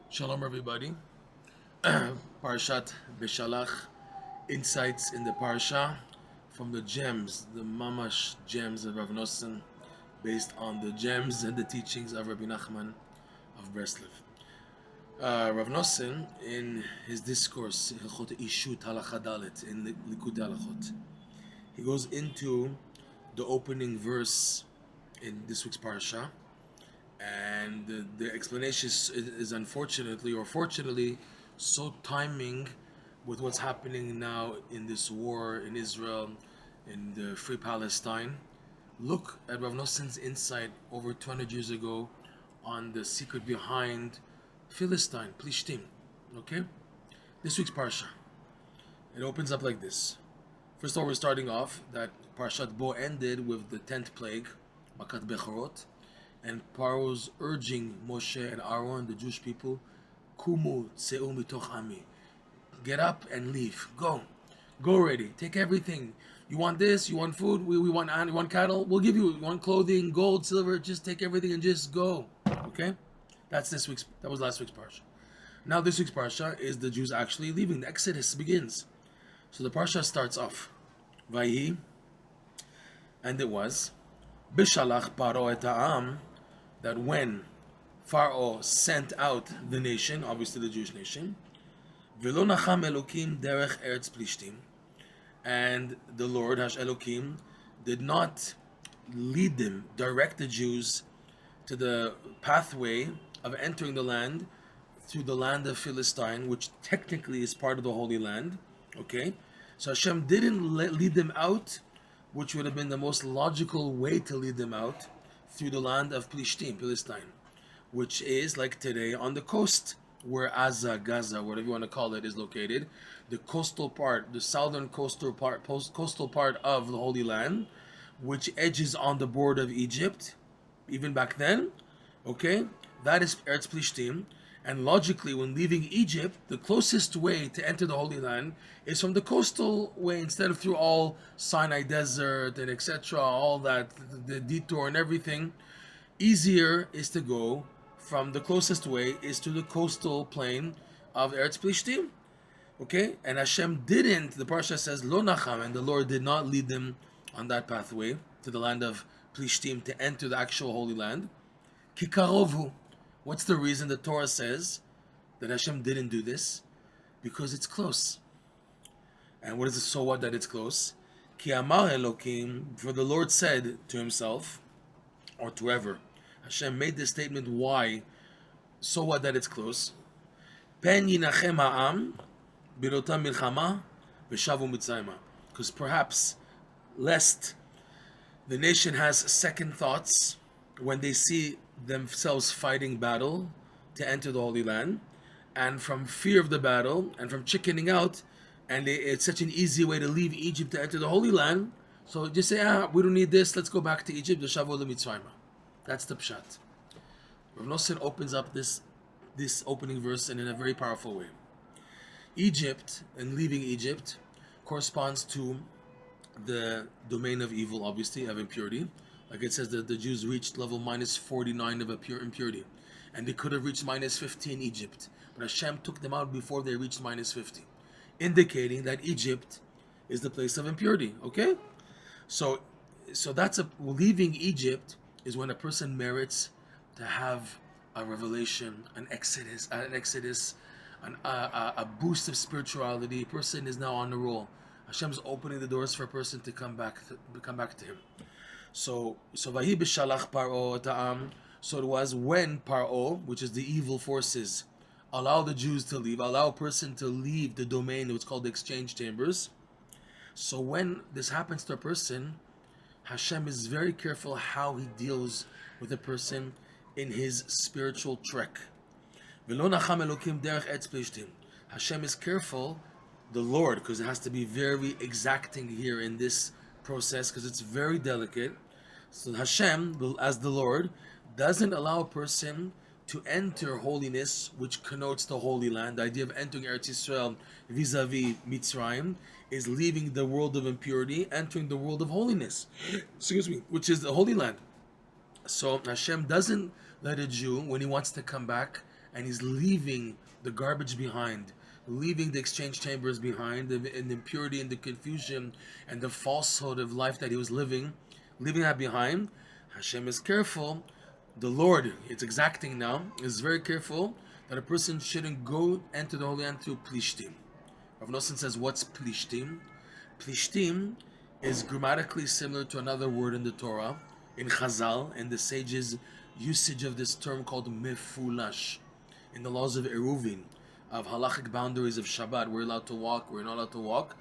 Shalom, everybody. Parshat Beshalach, insights in the Parsha from the gems, the mamash gems of Rav Nosson, based on the gems and the teachings of Rabbi Nachman of Breslov. Rav Nosson, in his discourse, Hilchot Ishut Halacha Dalet, in Likutey Halachot, he goes into the opening verse in this week's Parsha, and the explanation is unfortunately or fortunately so timing with what's happening now in this war in Israel, in the free Palestine. Look at Rav Nosson's insight over 200 years ago on the secret behind Philistine, Plishtim. Okay? This week's Parsha. It opens up like this. First of all, we're starting off that Parshat Bo ended with the 10th plague, Makat Bechorot, and Paro's urging Moshe and Aaron, the Jewish people, Kumu tseu mitoch ami. Get up and leave. Go. Go already. Take everything. You want this? You want food? We want cattle? We'll give you. You want clothing, gold, silver? Just take everything and just go. Okay? That was last week's Parsha. Now this week's Parsha is the Jews actually leaving. The Exodus begins. So the Parsha starts off. Vayhi, and it was Beshalach paro et ha'am, that when Pharaoh sent out the nation, obviously the Jewish nation, V'lo nacham Elokim derech eretz Plishtim, and the Lord Hash Elokim did not lead them, direct the Jews to the pathway of entering the land through the land of Philistine, which technically is part of the Holy Land. Okay, so Hashem didn't lead them out, which would have been the most logical way to lead them out, through the land of Plishtim, Philistine, which is like today on the coast where Gaza, whatever you want to call it, is located. The coastal part, the southern coastal part of the Holy Land, which edges on the border of Egypt, even back then. Okay, that is Eretz Plishtim. And logically, when leaving Egypt, the closest way to enter the Holy Land is from the coastal way, instead of through all Sinai Desert and etc., all that, the detour and everything. Easier is to go from the closest way is to the coastal plain of Eretz Plishtim. Okay? And Hashem didn't, the Parsha says, Lo nacham, and the Lord did not lead them on that pathway to the land of Plishtim to enter the actual Holy Land. Ki karovhu. What's the reason the Torah says that Hashem didn't do this? Because it's close. And what is it, so what that it's close? Ki amar Elokim, for the Lord said to himself, or to whoever, Hashem made this statement, why? So what that it's close? Pen yinachem ha'am, birotam milchama, v'shavu mitzrayma. Because perhaps, lest the nation has second thoughts when they see themselves fighting battle to enter the Holy Land, and from fear of the battle and from chickening out, and it's such an easy way to leave Egypt to enter the Holy Land, so just say, we don't need this, let's go back to Egypt, the Shavu Mitzrayma. That's the pshat. Rav Nosson opens up this opening verse in a very powerful way. Egypt, and leaving Egypt, corresponds to the domain of evil, obviously, of impurity. Like it says that the Jews reached level minus 49 of impurity. And they could have reached minus 50 in Egypt. But Hashem took them out before they reached minus 50. Indicating that Egypt is the place of impurity. Okay? So that's leaving Egypt is when a person merits to have a revelation, an exodus, a boost of spirituality. A person is now on the roll. Hashem's opening the doors for a person to come back to him. So Vahi Beshalach Paro Ta'am. So it was when Paro, which is the evil forces, allow the Jews to leave, allow a person to leave the domain, what's called the exchange chambers. So when this happens to a person, Hashem is very careful how he deals with a person in his spiritual trek. V'lo nacham Elokim derech etz Plishtim. Hashem is careful, the Lord, because it has to be very exacting here in this process, because it's very delicate. So Hashem, as the Lord, doesn't allow a person to enter holiness, which connotes the Holy Land. The idea of entering Eretz Yisrael vis-a-vis Mitzrayim is leaving the world of impurity, entering the world of holiness, which is the Holy Land. So Hashem doesn't let a Jew, when he wants to come back, and he's leaving the garbage behind, leaving the exchange chambers behind, and the impurity and the confusion and the falsehood of life that he was living, leaving that behind. Hashem is careful. The Lord, it's exacting now, is very careful that a person shouldn't go enter the Holy Land through Plishtim. Rav Nosson says, what's Plishtim? Plishtim is grammatically similar to another word in the Torah, in Chazal, and the sages' usage of this term called mefulash. In the laws of Eruvin, of halachic boundaries of Shabbat, we're allowed to walk, we're not allowed to walk.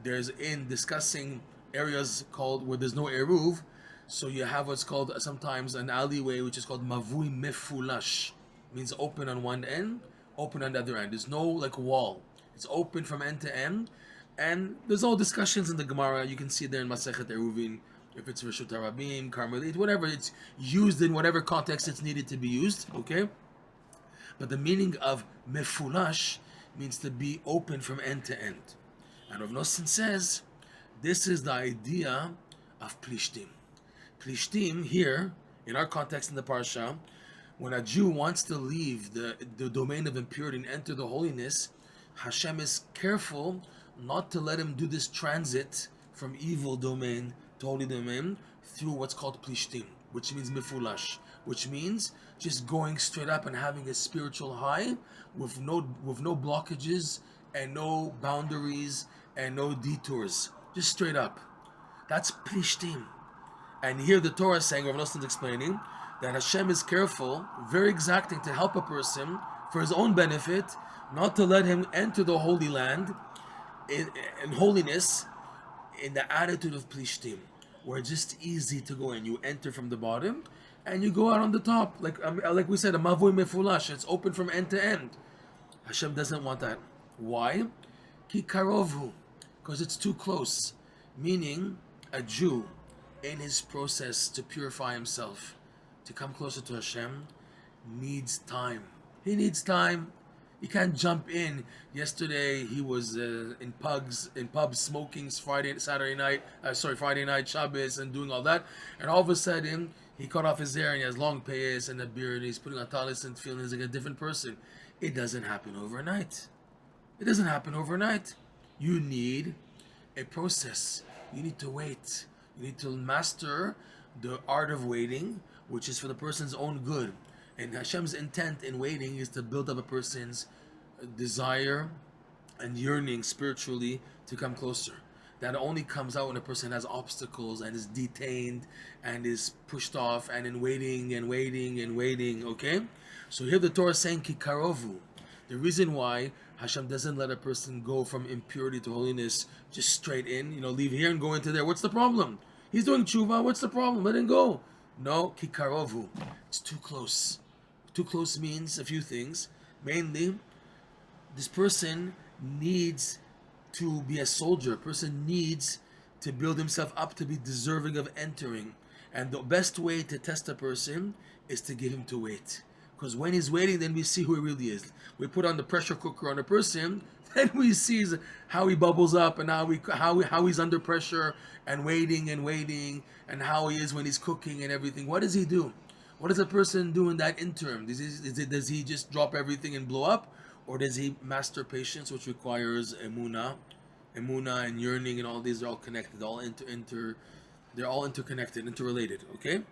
There's in discussing areas called where there's no Eruv, so you have what's called sometimes an alleyway, which is called mavui mefulash. Means open on one end, open on the other end. There's no like wall. It's open from end to end. And there's all discussions in the Gemara. You can see there in Masechet Eruvin, if it's Rishut Harabim, Carmelit, whatever, it's used in whatever context it's needed to be used, okay? But the meaning of mefulash means to be open from end to end. And Rav Nosson says, this is the idea of Plishtim. Plishtim here, in our context in the Parsha, when a Jew wants to leave the domain of impurity and enter the holiness, Hashem is careful not to let him do this transit from evil domain to holy domain through what's called Plishtim, which means mefulash, which means just going straight up and having a spiritual high with no blockages and no boundaries and no detours, just straight up. That's Plishtim. And here the Torah is saying, Rav Nosson is explaining, that Hashem is careful, very exacting to help a person for his own benefit, not to let him enter the Holy Land in holiness in the attitude of Plishtim, where it's just easy to go in. You enter from the bottom and you go out on the top. Like we said, a mavui mefulash, it's open from end to end. Hashem doesn't want that. Why? Ki karovhu, because it's too close. Meaning, a Jew, in his process to purify himself, to come closer to Hashem, needs time. He needs time. He can't jump in. Yesterday he was in pubs smoking Friday night Shabbos and doing all that, and all of a sudden he cut off his hair and he has long payas and a beard and he's putting on talis and feeling like a different person. It doesn't happen overnight. It doesn't happen overnight. You need a process. You need to wait. You need to master the art of waiting, which is for the person's own good. And Hashem's intent in waiting is to build up a person's desire and yearning spiritually to come closer. That only comes out when a person has obstacles and is detained and is pushed off and in waiting and waiting and waiting, okay? So here the Torah is saying kikarovu. The reason why Hashem doesn't let a person go from impurity to holiness just straight in, leave here and go into there. What's the problem? He's doing tshuva, what's the problem? Let him go. No, kikarovu. It's too close. Too close means a few things. Mainly, this person needs to be a soldier. A person needs to build himself up to be deserving of entering. And the best way to test a person is to get him to wait. Because when he's waiting, then we see who he really is. We put on the pressure cooker on a person, then we see how he bubbles up and how he's under pressure and waiting and how he is when he's cooking and everything. What does he do? What does a person do in that interim? Does he just drop everything and blow up? Or does he master patience, which requires emunah and yearning, and all these are all connected, they're all interconnected, interrelated, okay?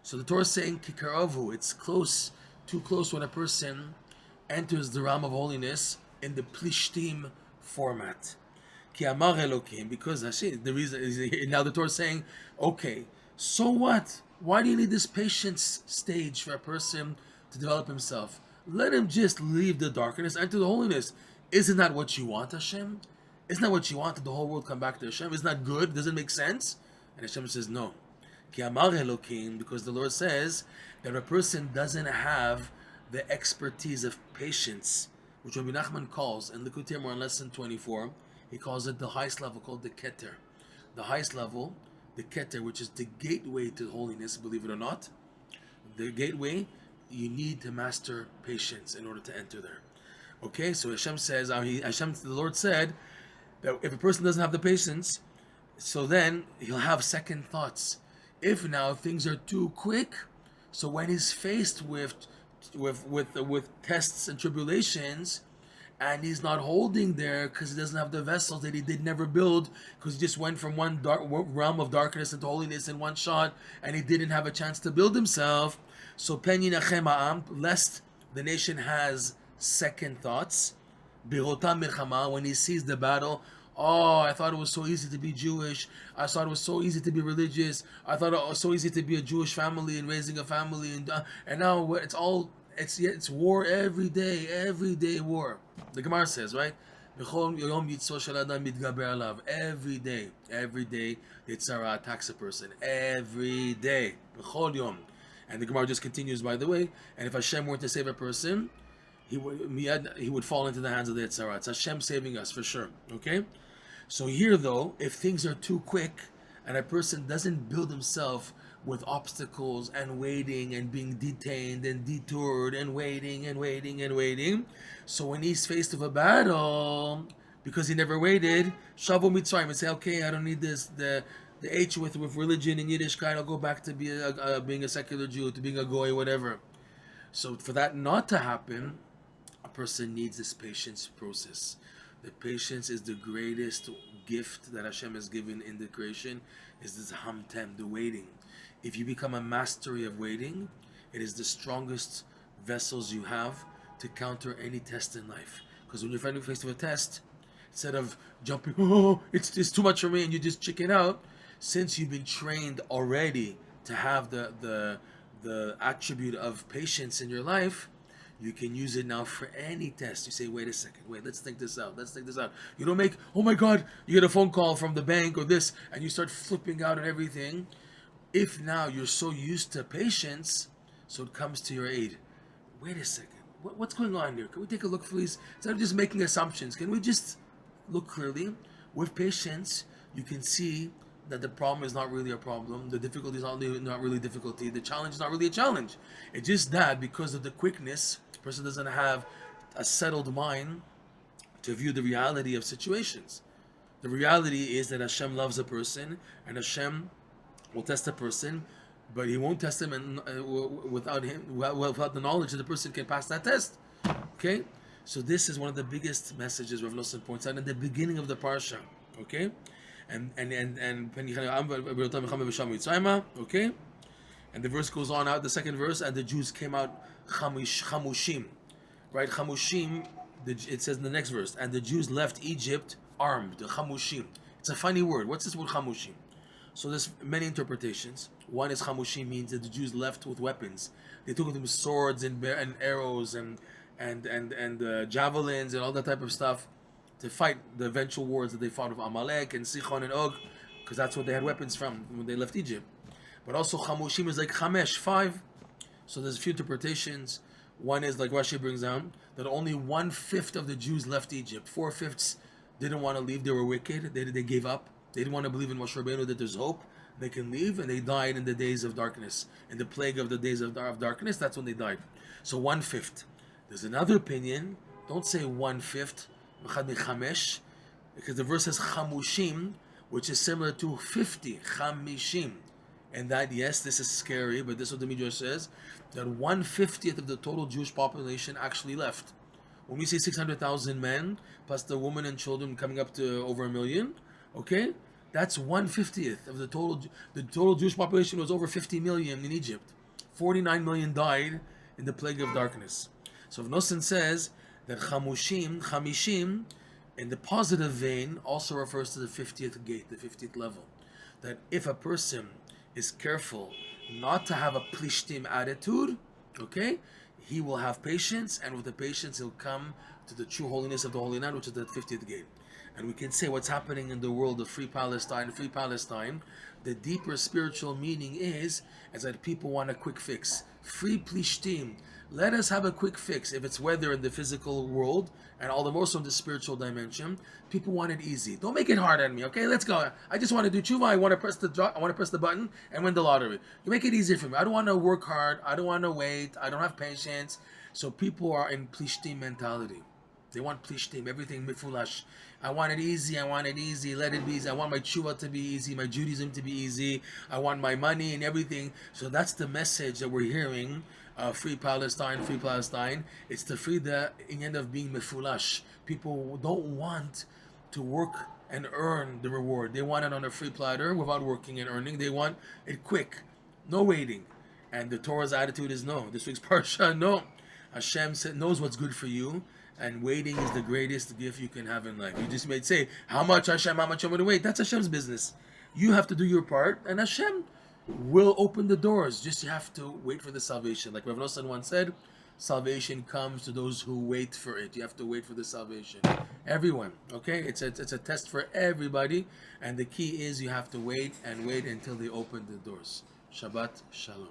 So the Torah is saying, kikaravu, it's close, too close when a person enters the realm of holiness in the Plishtim format. Ki amar Elokim, because Hashem, the reason is, now the Torah is saying, okay, so what? Why do you need this patience stage for a person to develop himself? Let him just leave the darkness, enter the holiness. Isn't that what you want, Hashem? Isn't that what you want, that the whole world come back to Hashem? Isn't that good? Doesn't it make sense? And Hashem says, no. Ki amar Elokim, because the Lord says that a person doesn't have the expertise of patience, which Rabbi Nachman calls, in Likutey Moharan lesson 24, he calls it the highest level, called the Keter. The highest level, the Keter, which is the gateway to holiness, believe it or not. The gateway, you need to master patience in order to enter there. Okay, so Hashem says, the Lord said that if a person doesn't have the patience, so then he'll have second thoughts. If now things are too quick, so when he's faced with with tests and tribulations, and he's not holding there because he doesn't have the vessels that he did never build, because he just went from one realm of darkness into holiness in one shot, and he didn't have a chance to build himself. So pen yinachem ha'am, lest the nation has second thoughts. Birotam milchama, when he sees the battle. Oh, I thought it was so easy to be Jewish. I thought it was so easy to be religious. I thought it was so easy to be a Jewish family and raising a family, and now it's war every day war. The Gemara says, right? Every day, the Tzara attacks a person. Every day. And the Gemara just continues, by the way, and if Hashem were to save a person, he would fall into the hands of the Tzara. It's Hashem saving us for sure. Okay? So here though, if things are too quick and a person doesn't build himself with obstacles and waiting and being detained and detoured and waiting, so when he's faced with a battle, because he never waited, Shavu Mitzrayim, and say, okay, I don't need this, the H with religion in Yiddishkeit, I'll go back to being a secular Jew, to being a goy, whatever. So for that not to happen, a person needs this patience process. The patience is the greatest gift that Hashem has given in the creation, is this hamtem, the waiting. If you become a mastery of waiting, it is the strongest vessels you have to counter any test in life. Because when you're faced with a test, instead of jumping, oh, it's too much for me, and you just chicken out, since you've been trained already to have the attribute of patience in your life, you can use it now for any test. You say, wait a second, let's think this out. You don't make, oh my God, you get a phone call from the bank or this, and you start flipping out and everything. If now you're so used to patience, so it comes to your aid. Wait a second, what's going on here? Can we take a look, please? Instead of just making assumptions, can we just look clearly? With patience, you can see that the problem is not really a problem, the difficulty is not really difficulty, the challenge is not really a challenge. It's just that because of the quickness, the person doesn't have a settled mind to view the reality of situations. The reality is that Hashem loves a person, and Hashem will test a person, but He won't test him without the knowledge that the person can pass that test. Okay, so this is one of the biggest messages Rav Nosson points out in the beginning of the parsha. Okay. Okay, and the verse goes on out, the second verse, and the Jews came out chamushim, right? Chamushim, it says in the next verse, and the Jews left Egypt armed, chamushim. It's a funny word. What's this word chamushim? So there's many interpretations. One is chamushim means that the Jews left with weapons. They took with them swords and arrows and javelins and all that type of stuff, to fight the eventual wars that they fought with Amalek and Sichon and Og, because that's what they had weapons from when they left Egypt. But also Chamushim is like Chamesh, 5. So there's a few interpretations. One is, like Rashi brings down, that only 1/5 of the Jews left Egypt. 4/5 didn't want to leave, they were wicked, they gave up. They didn't want to believe in Moshe Rabbeinu that there's hope, they can leave, and they died in the days of darkness. In the plague of the days of darkness, that's when they died. So 1/5. There's another opinion, don't say 1/5, because the verse says chamushim, which is similar to 50, chamishim, and that, yes, this is scary, but this is what the Midrash says, that 1/50 of the total Jewish population actually left. When we say 600,000 men plus the women and children coming up to over 1 million, okay, that's 1/50 of the total. The total Jewish population was over 50 million in Egypt. 49 million died in the plague of darkness. So Rav Nosson says that chamishim, in the positive vein, also refers to the 50th gate, the 50th level. That if a person is careful not to have a Plishtim attitude, okay, he will have patience, and with the patience he'll come to the true holiness of the Holy Land, which is the 50th gate. And we can say what's happening in the world of free Palestine, the deeper spiritual meaning is that people want a quick fix. Free Plishtim. Let us have a quick fix. If it's weather in the physical world, and all the more so in the spiritual dimension, people want it easy. Don't make it hard on me, okay? Let's go. I just want to do tshuva. I want to press the button and win the lottery. You make it easy for me. I don't want to work hard. I don't want to wait. I don't have patience. So people are in Plishtim mentality. They want Plishtim, everything mifulash. I want it easy. Let it be easy. I want my tshuva to be easy, my Judaism to be easy. I want my money and everything. So that's the message that we're hearing free Palestine, free Palestine. It's to free the end of being mefulash. People don't want to work and earn the reward. They want it on a free platter without working and earning. They want it quick, no waiting. And the Torah's attitude is no. This week's parsha, no. Hashem knows what's good for you, and waiting is the greatest gift you can have in life. You just may say, how much Hashem, how much I'm going to wait? That's Hashem's business. You have to do your part, and Hashem will open the doors. Just you have to wait for the salvation. Like Rav Nosson once said, salvation comes to those who wait for it. You have to wait for the salvation. Everyone, okay? It's a test for everybody, and the key is you have to wait and wait until they open the doors. Shabbat Shalom.